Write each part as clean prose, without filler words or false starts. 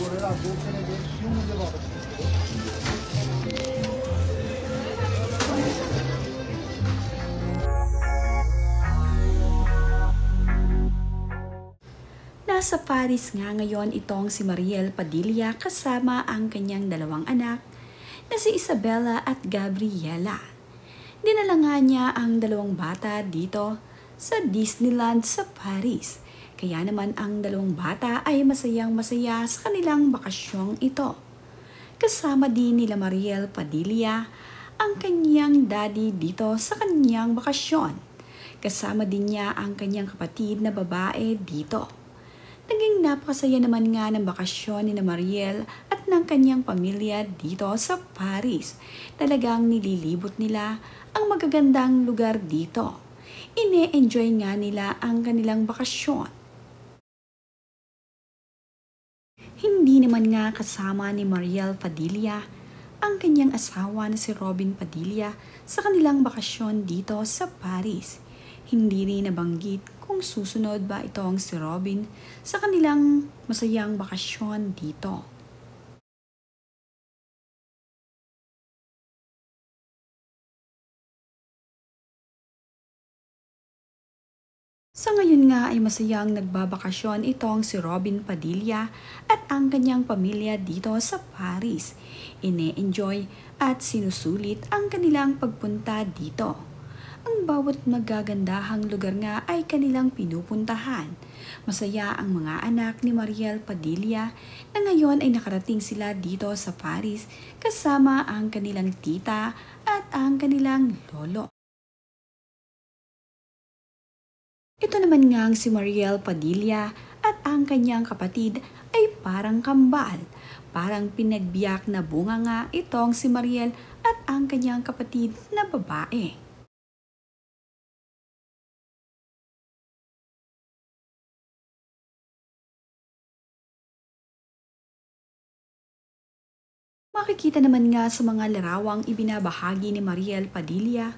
이거를 안 보면 이제 쉬운 문제 받았어요. Nasa Paris nga ngayon itong si Mariel Padilla kasama ang kanyang dalawang anak na si Isabella at Gabriela. Dinala nga niya ang dalawang bata dito sa Disneyland sa Paris. Kaya naman ang dalawang bata ay masayang masaya sa kanilang bakasyong ito. Kasama din nila Mariel Padilla ang kanyang daddy dito sa kanyang bakasyon. Kasama din niya ang kanyang kapatid na babae dito. Naging napakasaya naman nga ng bakasyon ni Mariel at ng kanyang pamilya dito sa Paris. Talagang nililibot nila ang magagandang lugar dito. Ine-enjoy nga nila ang kanilang bakasyon. Hindi naman nga kasama ni Mariel Padilla ang kanyang asawa na si Robin Padilla sa kanilang bakasyon dito sa Paris. Hindi rin nabanggit kung susunod ba itong si Robin sa kanilang masayang bakasyon dito. Sa ngayon nga ay masayang nagbabakasyon itong si Robin Padilla at ang kanyang pamilya dito sa Paris. Ine-enjoy at sinusulit ang kanilang pagpunta dito. Ang bawat magagandahang lugar nga ay kanilang pinupuntahan. Masaya ang mga anak ni Mariel Padilla na ngayon ay nakarating sila dito sa Paris kasama ang kanilang tita at ang kanilang lolo. Ito naman ngang si Mariel Padilla at ang kanyang kapatid ay parang kambal. Parang pinagbiyak na bunga nga itong si Mariel at ang kanyang kapatid na babae. Makikita naman nga sa mga larawang ibinabahagi ni Mariel Padilla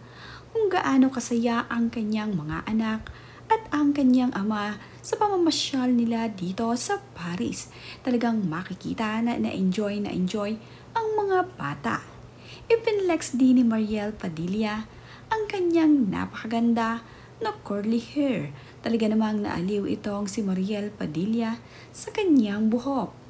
kung gaano kasaya ang kanyang mga anak at ang kanyang ama sa pamamasyal nila dito sa Paris. Talagang makikita na na-enjoy ang mga bata. Ipinlex din ni Mariel Padilla ang kanyang napakaganda na curly hair. Talaga namang naaliw itong si Mariel Padilla sa kanyang buhok.